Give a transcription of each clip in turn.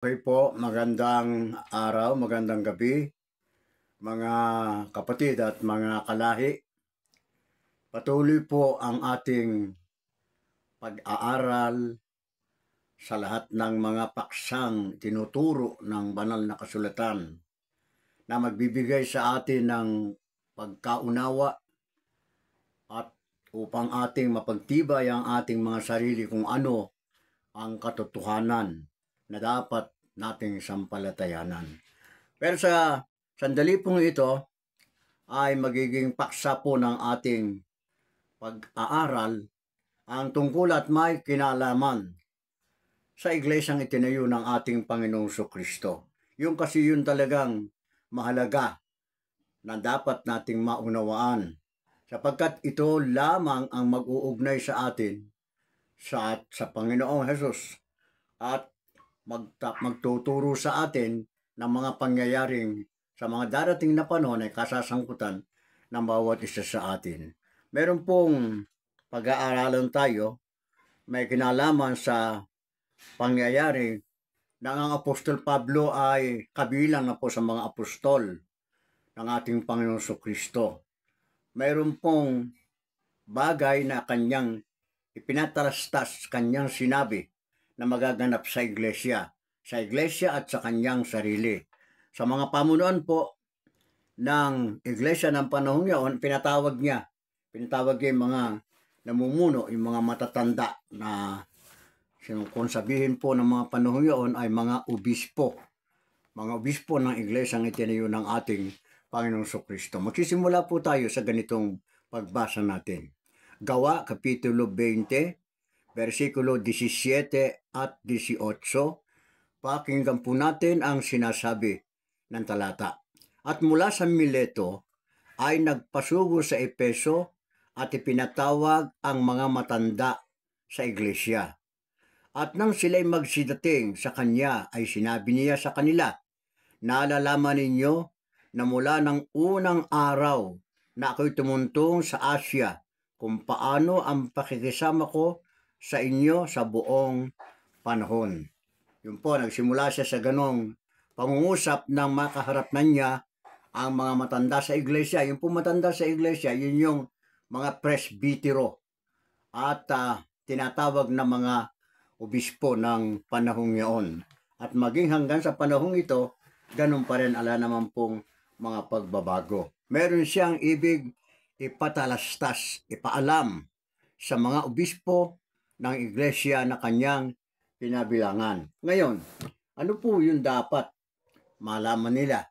Okay po, magandang araw, magandang gabi, mga kapatid at mga kalahi. Patuloy po ang ating pag-aaral sa lahat ng mga paksang tinuturo ng banal na kasulatan na magbibigay sa atin ng pagkaunawa at upang ating mapagtibay ang ating mga sarili kung ano ang katotohanan na dapat nating sampalatayanan. Pero sa sandali pong ito ay magiging paksa po ng ating pag-aaral ang tungkol at may kinalaman sa iglesyang itinayo ng ating Panginoong Kristo. Yung kasi yun talagang mahalaga na dapat nating maunawaan sapagkat ito lamang ang mag-uugnay sa atin sa Panginoong Hesus at magtuturo sa atin ng mga pangyayaring sa mga darating na panahon ay kasasangkutan ng bawat isa sa atin. Meron pong pag-aaralan tayo, may kinalaman sa pangyayari na ang Apostol Pablo ay kabilang na po sa mga apostol ng ating Panginoon Kristo. Mayroon pong bagay na kanyang ipinatalastas, kanyang sinabi na magaganap sa iglesia at sa kanyang sarili. Sa mga pamunuan po ng iglesia ng panahong yaon, pinatawag niya yung mga namumuno, yung mga matatanda na kung sabihin po ng mga panahong yaon ay mga obispo ng iglesia ang itinayo ng ating Panginoong Kristo. Magsisimula po tayo sa ganitong pagbasa natin. Gawa, Kapitulo 20, versikulo 17 at 18, pakinggan po natin ang sinasabi ng talata. At mula sa Mileto ay nagpasugo sa Epeso at ipinatawag ang mga matanda sa iglesia. At nang sila'y magsidating sa kanya ay sinabi niya sa kanila, naalalaman ninyo na mula ng unang araw na ako'y tumuntong sa Asya kung paano ang pakikisama ko sa inyo sa buong panahon. Yun po, nagsimula siya sa ganong pangungusap ng makaharap na niya ang mga matanda sa iglesia. Yung po matanda sa iglesia, yun yung mga presbitero at tinatawag na mga obispo ng panahong yaon. At maging hanggang sa panahong ito, ganun pa rin, ala naman pong mga pagbabago. Meron siyang ibig ipatalastas, ipaalam sa mga obispo ng iglesia na kanyang pinabilangan. Ngayon, ano po yung dapat malaman nila?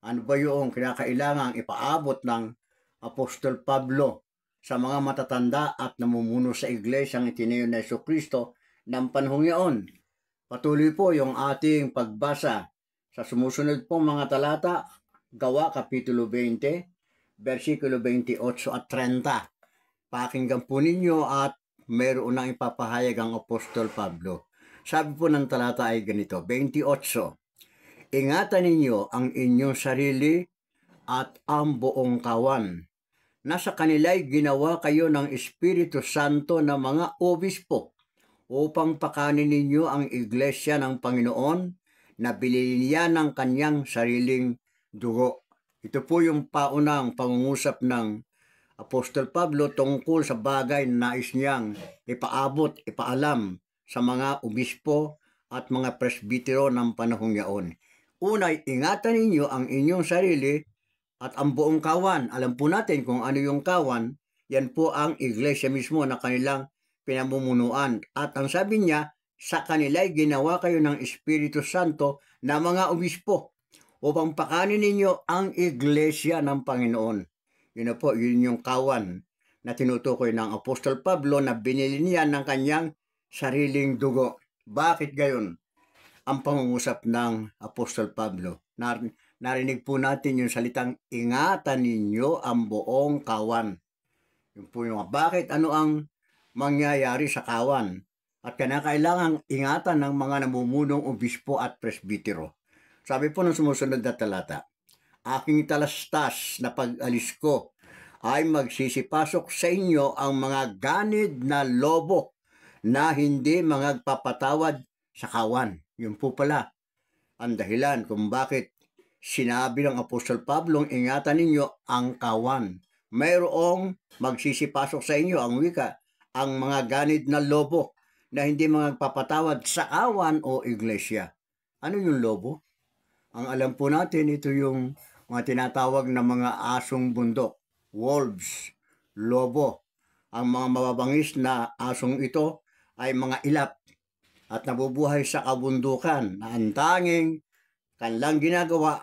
Ano ba yung kinakailangang ipaabot ng Apostol Pablo sa mga matatanda at namumuno sa iglesia ang itinayo na Kristo ng panahong yaon? Patuloy po yung ating pagbasa sa sumusunod pong mga talata, Gawa, Kapitulo 20, versikulo 28 at 30. Pakinggan po ninyo at mayroon nang ipapahayag ang Apostol Pablo. Sabi po ng talata ay ganito, 28, ingatan ninyo ang inyong sarili at ang buong kawan. Nasa kanila'y ginawa kayo ng Espiritu Santo na mga obispo upang pakanin ninyo ang iglesia ng Panginoon na bilhin niya ng kanyang sariling dugo. Ito po yung paunang pangungusap ng Apostol Pablo tungkol sa bagay na nais niyang ipaabot, ipaalam sa mga obispo at mga presbitero ng panahong yaon. Unay, ingatan ninyo ang inyong sarili at ang buong kawan. Alam po natin kung ano yung kawan, yan po ang iglesia mismo na kanilang pinamumunuan. At ang sabi niya, sa kanila'y ginawa kayo ng Espiritu Santo na mga obispo upang pakanin ninyo ang iglesia ng Panginoon. Yun na po, yun yung kawan na tinutukoy ng Apostol Pablo na binili niya ng kanyang sariling dugo. Bakit gayon ang pangungusap ng Apostol Pablo? Narinig po natin yung salitang ingatan ninyo ang buong kawan. Yun po yung bakit, ano ang mangyayari sa kawan at kailangang ingatan ng mga namumunong obispo at presbitero. Sabi po ng sumusunod na talata, aking talastas na pag-alis ko ay magsisipasok sa inyo ang mga ganid na lobo na hindi magpapatawad sa kawan. Yun po pala, ang dahilan kung bakit sinabi ng Apostol Pablo, ingatan ninyo ang kawan. Mayroong magsisipasok sa inyo ang wika, ang mga ganid na lobo na hindi magpapatawad sa kawan o iglesia. Ano yung lobo? Ang alam po natin, ito yung mga tinatawag na mga asong bundok, wolves, lobo. Ang mga mababangis na asong ito ay mga ilap at nabubuhay sa kabundukan na ang tanging kanilang ginagawa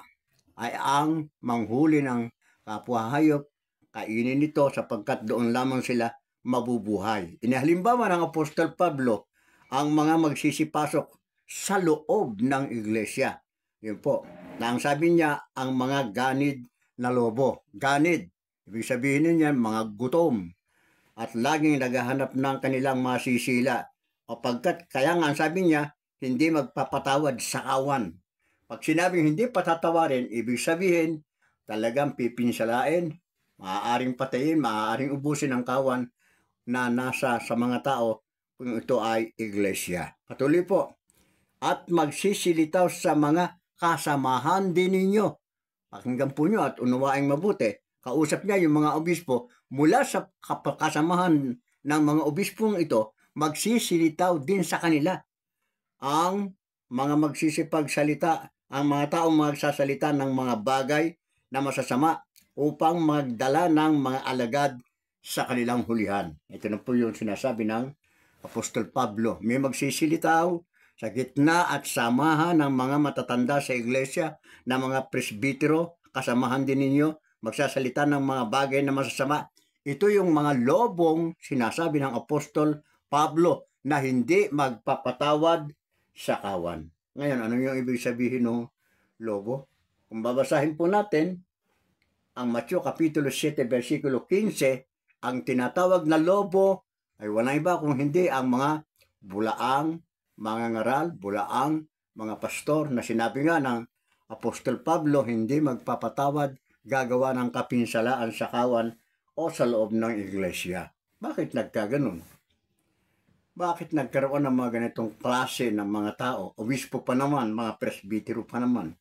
ay ang manghuli ng kapwa hayop, kainin ito sapagkat doon lamang sila mabubuhay. Inihalimbawa ng Apostol Pablo ang mga magsisipasok sa loob ng iglesia. Yun po, na ang sabi niya, ang mga ganid na lobo. Ganid, ibig sabihin niyan, mga gutom at laging naghahanap ng kanilang masisila. Pagkat kaya nga ang sabi niya, hindi magpapatawad sa kawan. Pag sinabing hindi patatawarin, ibig sabihin, talagang pipinsalain, maaaring patayin, maaaring ubusin ang kawan na nasa sa mga tao kung ito ay iglesia. Patuloy po, at magsisilitaw sa mga kasamahan din ninyo. Pakinggan po nyo at unawaing mabuti. Kausap niya yung mga obispo, mula sa kasamahan ng mga obispong ito, magsisilitaw din sa kanila ang mga magsisipagsalita, ang mga taong magsasalita ng mga bagay na masasama upang magdala ng mga alagad sa kanilang hulihan. Ito na po yung sinasabi ng Apostol Pablo. May magsisilitaw sa gitna at samahan ng mga matatanda sa iglesia na mga presbitero, kasamahan din ninyo, magsasalita ng mga bagay na masasama. Ito yung mga lobong sinasabi ng Apostol Pablo na hindi magpapatawad sa kawan. Ngayon, ano yung ibig sabihin ng lobo? Kung babasahin po natin ang Mateo Kapitulo 7, versikulo 15, ang tinatawag na lobo ay walang iba kung hindi ang mga bulaang, mga ngaral, bulaang, mga pastor na sinabi nga ng Apostol Pablo, hindi magpapatawad, gagawa ng kapinsalaan sa kawan o sa loob ng iglesia. Bakit nagkaganon? Bakit nagkaroon ng mga ganitong klase ng mga tao? Obispo pa naman, mga presbitero pa naman.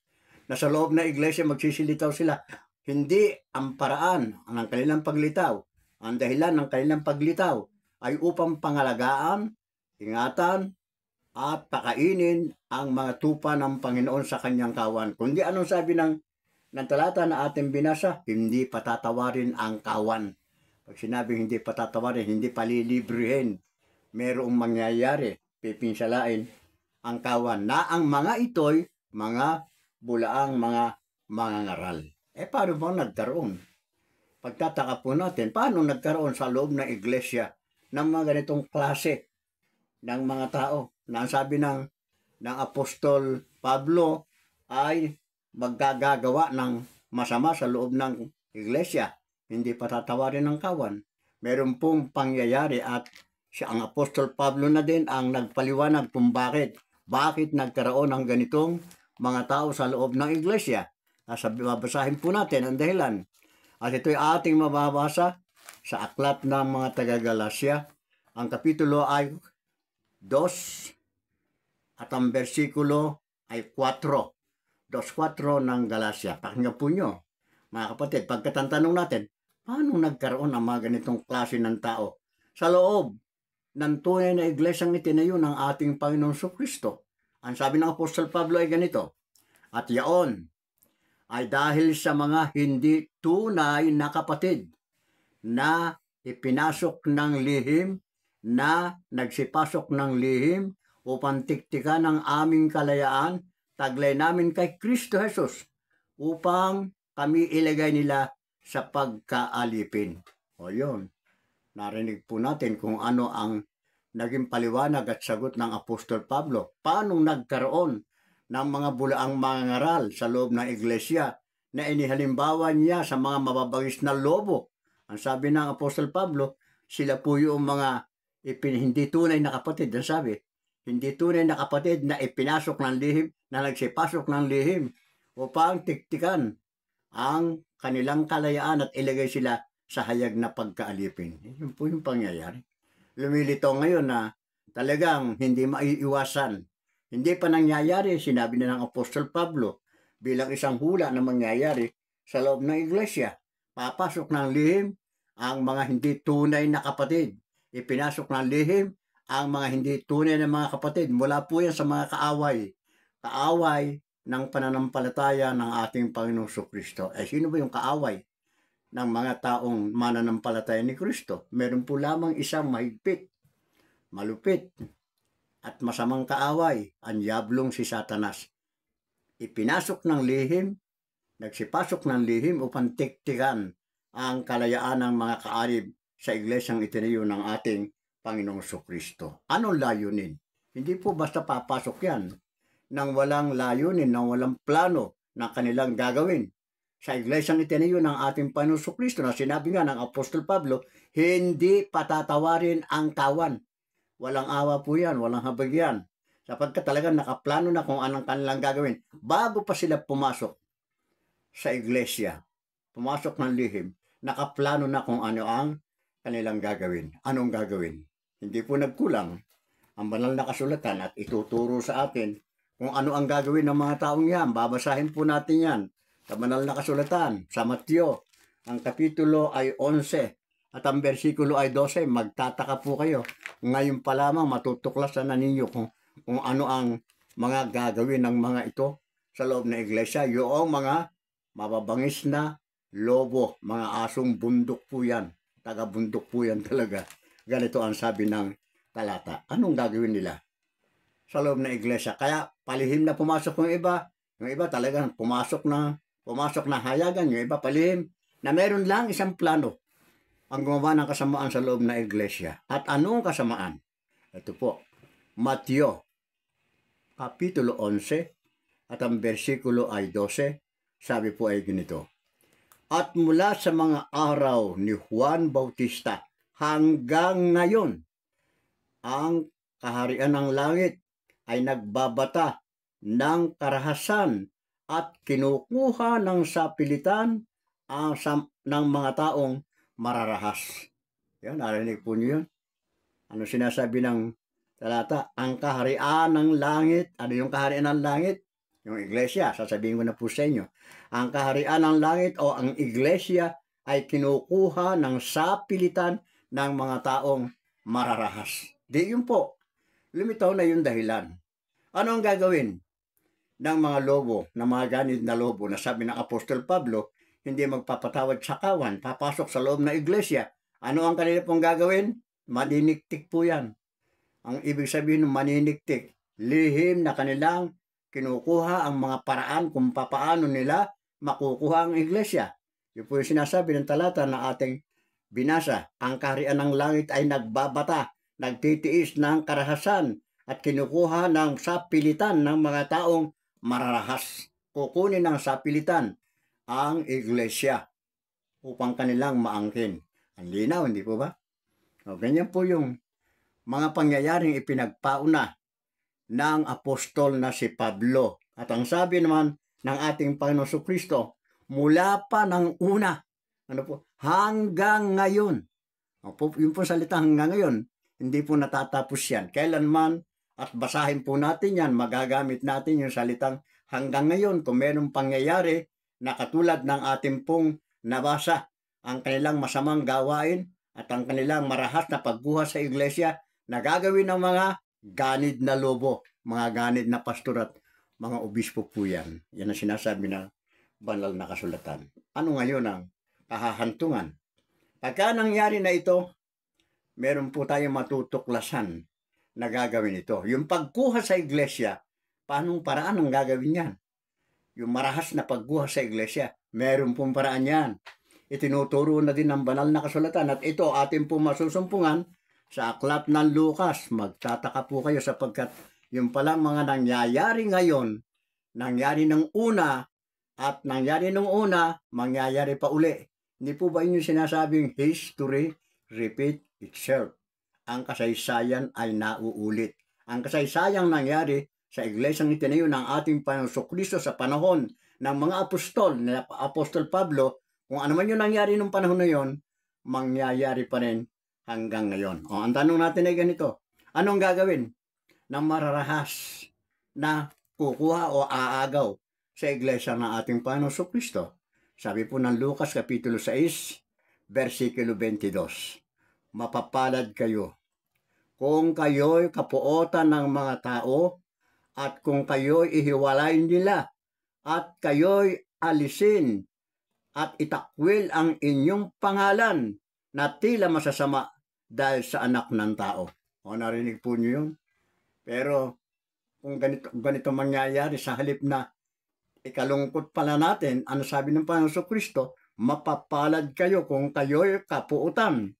Na sa loob ng iglesia magsisilitaw sila. Hindi ang paraan ng kanilang paglitaw. Ang dahilan ng kanilang paglitaw ay upang pangalagaan, ingatan, at pakainin ang mga tupa ng Panginoon sa kanyang kawan. Kundi anong sabi ng talata na ating binasa? Hindi patatawarin ang kawan. Pag sinabing hindi patatawarin, hindi palilibrihin, merong mangyayari, pipinsalain ang kawan na ang mga ito'y mga bulaang mga ngaral. Paano bang nagkaroon? Pagtataka po natin, paano nagkaroon sa loob ng iglesia ng mga ganitong klase ng mga tao na ang sabi ng Apostol Pablo ay magagagawa ng masama sa loob ng iglesia, hindi patatawarin ng kawan. Meron pong pangyayari at siya ang Apostol Pablo na din ang nagpaliwanag kung bakit nagkaroon ng ganitong mga tao sa loob ng iglesia. Babasahin po natin ang dahilan. At ito'y ating mababasa sa aklat ng mga taga-Galasya. Ang kapitulo ay 2 at ang versikulo ay 4. 2:4 ng Galasya. Pakinggan po nyo, mga kapatid, pagkatantanong natin, paano nagkaroon ng mga ganitong klase ng tao sa loob ng tunay na iglesyang itinayo ng ating Panginoong Kristo? Ang sabi ng Apostol Pablo ay ganito, at yaon ay dahil sa mga hindi tunay na kapatid na ipinasok ng lihim, na nagsipasok ng lihim upang tiktikan ang aming kalayaan, taglay namin kay Kristo Jesus upang kami ilagay nila sa pagkaalipin. O yun, narinig po natin kung ano ang naging paliwanag at sagot ng Apostol Pablo. Paano nagkaroon ng mga bulaang mga ngaral sa loob ng iglesia na inihalimbawa niya sa mga mababangis na lobo? Ang sabi ng Apostol Pablo, sila po yung mga hindi tunay na kapatid. Ang sabi, hindi tunay na kapatid na ipinasok ng lihim, na nagsipasok ng lihim upang tiktikan ang kanilang kalayaan at ilagay sila sa hayag na pagkaalipin. Yun po yung pangyayari. Lumilitaw ngayon na talagang hindi maiiwasan Hindi pa nangyayari, sinabi na ng Apostol Pablo, bilang isang hula na mangyayari sa loob ng iglesia. Papasok ng lihim ang mga hindi tunay na kapatid. Ipinasok ng lihim ang mga hindi tunay na mga kapatid. Mula po yan sa mga kaaway. Kaaway ng pananampalataya ng ating Panginoong Kristo. Sino ba yung kaaway ng mga taong mananampalataya ni Kristo? Meron po lamang isang mahigpit, malupit, at masamang kaaway, ang yablong si Satanas. Ipinasok ng lihim, nagsipasok ng lihim upang tiktikan ang kalayaan ng mga kaarib sa iglesyang itinayo ng ating Panginoong Kristo. Anong layunin? Hindi po basta papasok yan nang walang layunin, nang walang plano na kanilang gagawin. Sa iglesyang itinayo ng ating Panginoong Kristo na sinabi nga ng Apostol Pablo, hindi patatawarin ang kawan. Walang awa po yan, walang habag yan. Sapagkat talagang nakaplano na kung anong kanilang gagawin. Bago pa sila pumasok sa iglesia, pumasok ng lihim, nakaplano na kung ano ang kanilang gagawin. Anong gagawin? Hindi po nagkulang ang banal na kasulatan at ituturo sa atin kung ano ang gagawin ng mga taong yan. Babasahin po natin yan sa banal na kasulatan, sa Mateo. Ang kapitulo ay 11. At ang bersikulo ay 12, magtataka po kayo. Ngayon pa lamang matutuklasan na ninyo kung ano ang mga gagawin ng mga ito sa loob ng iglesia. Yung mga mababangis na lobo, mga asong bundok po yan. Taga-bundok po yan talaga. Ganito ang sabi ng talata. Anong gagawin nila sa loob ng iglesia? Kaya palihim na pumasok yung iba. Yung iba talagang pumasok na hayagan. Yung iba palihim na meron lang isang plano ang gumawa ng kasamaan sa loob ng iglesia. At anong kasamaan? Ito po, Mateo, kapitulo 11, at ang bersikulo ay 12, sabi po ay ganito. At mula sa mga araw ni Juan Bautista hanggang ngayon, ang kaharian ng langit ay nagbabata ng karahasan at kinukuha ng sapilitan ng mga taong mararahas. Yan, narinig po niyo yun? Ano sinasabi ng talata? Ang kaharian ng langit. Ano yung kaharian ng langit? Yung iglesia. Sasabihin ko na po sa inyo. Ang kaharian ng langit o ang iglesia ay kinukuha ng sapilitan ng mga taong mararahas. Di yun po. Lumitaw na yung dahilan. Ano ang gagawin ng mga lobo, ng mga ganid na lobo na sabi ng Apostol Pablo, hindi magpapatawad sa kawan, papasok sa loob ng iglesia. Ano ang kanila pong gagawin? Maniniktik po yan. Ang ibig sabihin ng maniniktik, lihim na kanilang kinukuha ang mga paraan kung papaano nila makukuha ang iglesia. Yun po yung sinasabi ng talata na ating binasa. Ang kaharian ng langit ay nagbabata, nagtitiis ng karahasan at kinukuha ng sapilitan ng mga taong mararahas. Kukunin ng sapilitan ang iglesia upang kanilang maangkin. Ang linaw, hindi po ba? O, ganyan po yung mga pangyayaring ipinagpauna ng apostol na si Pablo. At ang sabi naman ng ating Panginoon Kristo, mula pa ng una, ano po, hanggang ngayon. Yung po salita hanggang ngayon, hindi po natatapos yan. Kailanman, at basahin po natin yan, magagamit natin yung salitang hanggang ngayon kung merong pangyayari na katulad ng ating pong nabasa, ang kanilang masamang gawain at ang kanilang marahas na pagbuha sa iglesia na gagawin ng mga ganid na lobo, mga ganid na pastor at mga obispo po yan. Yan ang sinasabi ng banal na kasulatan. Ano ngayon ang kahahantungan? Pagka nangyari na ito, meron po tayong matutuklasan na gagawin ito. Yung pagkuha sa iglesia, paanong paraan ang gagawin yan? Yung marahas na pagbuha sa iglesia, meron pong paraan yan. Itinuturo na din ng banal na kasulatan at ito ating pong masusumpungan sa aklat ng Lucas. Magtataka po kayo sapagkat yung palang mga nangyayari ngayon, nangyari ng una at nangyari nung una, mangyayari pa uli. Hindi po ba yun yung sinasabing history repeat itself? Ang kasaysayan ay nauulit. Ang kasaysayang nangyari sa iglesyang itinayo ng ating Panginoong Kristo sa panahon ng mga apostol, na Apostol Pablo, kung ano man yung nangyari nung panahon na yon, mangyayari pa rin hanggang ngayon. O, ang tanong natin ay ganito, anong gagawin ng mararahas na kukuha o aagaw sa iglesia ng ating Panginoong Kristo. Sabi po ng Lucas Kapitulo 6, versikulo 22, mapapalad kayo kung kayo'y kapuotan ng mga tao at kung kayo'y ihiwalay nila at kayo'y alisin at itakwil ang inyong pangalan na tila masasama dahil sa anak ng tao. O narinig po niyo yun? Pero kung ganito mangyayari, sa halip na ikalungkot pala natin, ano sabi ng Panginoon Kristo, mapapalad kayo kung kayo'y kapuutan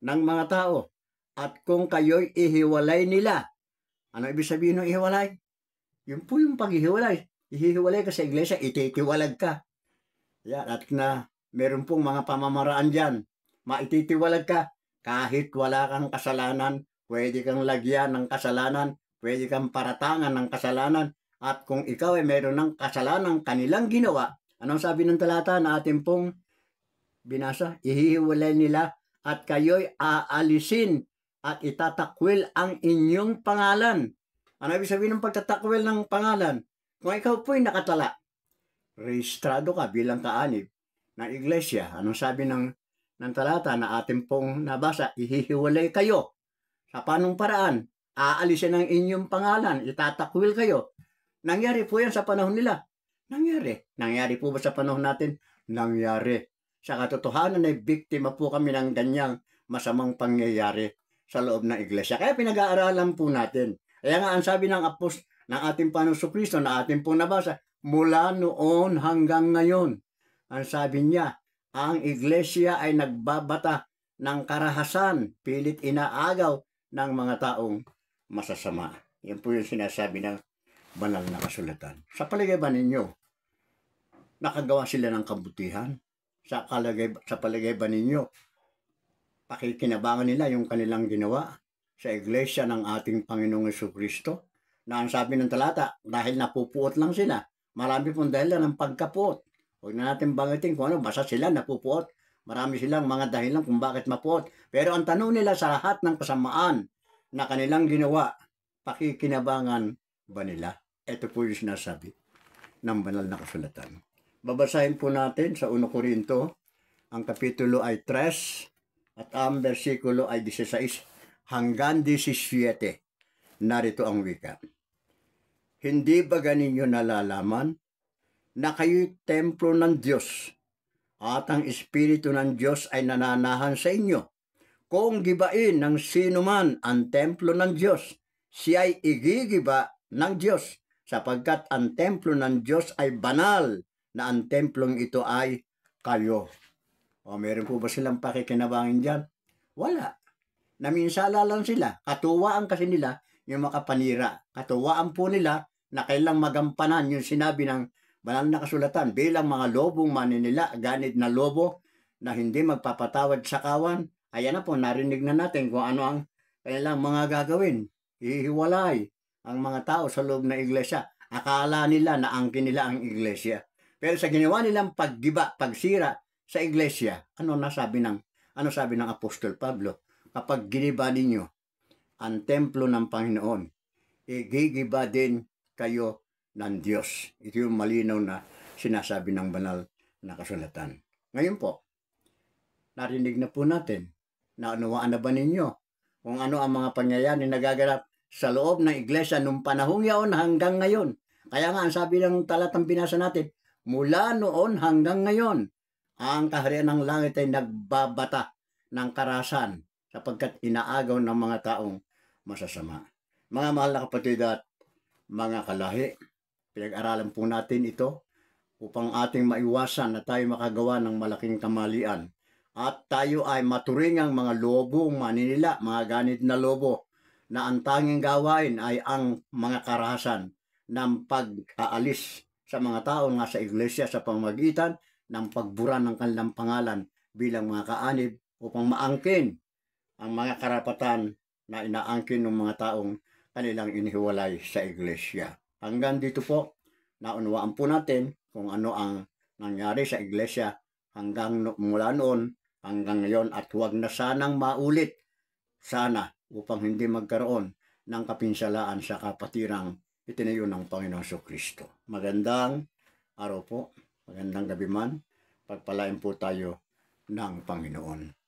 ng mga tao at kung kayo'y ihiwalay nila. Ano ibig sabihin ng ihiwalay? Yun po yung paghihiwalay. Ihihiwalay ka sa iglesia, ititiwalag ka. Yan, at na meron pong mga pamamaraan dyan. Maititiwalag ka kahit wala kang kasalanan, pwede kang lagyan ng kasalanan, pwede kang paratangan ng kasalanan, at kung ikaw ay meron ng kasalanan kanilang ginawa, anong sabi ng talata na ating pong binasa? Ihihiwalay nila at kayo'y aalisin at itatakwil ang inyong pangalan. Ano ibig sabihin ng pagtatakwil ng pangalan? Kung ikaw po'y nakatala, rehistrado ka bilang kaanib ng iglesia, anong sabi ng talata na ating pong nabasa? Ihihiwalay kayo. Sa panong paraan? Aalisin ang inyong pangalan, itatakwil kayo. Nangyari po yan sa panahon nila. Nangyari po ba sa panahon natin? Nangyari. Sa katotohanan ay biktima po kami ng ganyang masamang pangyayari sa loob ng iglesia. Kaya pinag-aaralan po natin. Kaya nga ang sabi ng ng ating Panginoong Kristo na ating pong nabasa, mula noon hanggang ngayon, ang sabi niya, ang iglesia ay nagbabata ng karahasan, pilit inaagaw ng mga taong masasama. Yan po yung sinasabi ng banal na kasulatan. Sa palagay ba ninyo, nakagawa sila ng kabutihan? Sa palagay ba ninyo, pakikinabangan nila yung kanilang ginawa sa iglesia ng ating Panginoong Jesucristo? Na ang sabi ng talata, dahil napupuot lang sila. Marami pong dahilan ng pagkapuot. Huwag na natin bangitin kung ano, basta sila napupuot. Marami silang mga dahilan kung bakit mapuot. Pero ang tanong nila sa lahat ng kasamaan na kanilang ginawa, pakikinabangan ba nila? Ito po yung sinasabi ng banal na kasulatan. Babasahin po natin sa 1 Korinto, ang kapitulo ay 3 at ang versikulo ay 16 hanggang 17. Narito ang wika. Hindi ba ganinyo nalalaman na kayo'y templo ng Diyos at ang Espiritu ng Diyos ay nananahan sa inyo? Kung gibain ng sino man ang templo ng Diyos, siya ay igigiba ng Diyos, sapagkat ang templo ng Diyos ay banal, na ang templong ito ay kayo. O meron po ba silang pakikinabangin dyan? Wala. Naminsala lang sila. Katuwaan kasi nila yung makapanira. Katuwaan po nila na kailang magampanan yung sinabi ng banal na kasulatan bilang mga lobong maninila, ganid na lobo na hindi magpapatawad sa kawan. Ayan na po, narinig na natin kung ano ang kailang mga gagawin. Ihiwalay ang mga tao sa loob ng iglesia. Akala nila na angkin nila ang iglesia. Pero sa ginawa nilang paggiba, pagsira sa iglesia, ano sabi ng Apostol Pablo? Kapag giniba ninyo ang templo ng Panginoon, igigiba din kayo ng Diyos. Ito yung malinaw na sinasabi ng banal na kasulatan. Ngayon po, narinig na po natin, naunawaan na ba ninyo kung ano ang mga pangyayari na nagaganap sa loob ng iglesia nung panahong yaon hanggang ngayon? Kaya nga ang sabi ng talatang binasa natin, mula noon hanggang ngayon, ang kaharian ng langit ay nagbabata ng karahasan sapagkat inaagaw ng mga taong masasama. Mga mahal na kapatid at mga kalahi, pinag-aralan po natin ito upang ating maiwasan na tayo makagawa ng malaking kamalian at tayo ay maturingang mga lobong maninila, mga ganid na lobo na ang tanging gawain ay ang mga karahasan ng pag-aalis sa mga tao nga sa iglesia sa pamamagitan ng pagbura ng kanilang pangalan bilang mga kaanib upang maangkin ang mga karapatan na inaangkin ng mga taong kanilang inihiwalay sa iglesia. Hanggang dito po, naunawaan po natin kung ano ang nangyari sa iglesia mula noon hanggang ngayon at huwag na sanang maulit sana upang hindi magkaroon ng kapinsalaan sa kapatirang itinayo ng Panginoong Kristo. Magandang araw po, magandang gabi man, pagpalain po tayo ng Panginoon.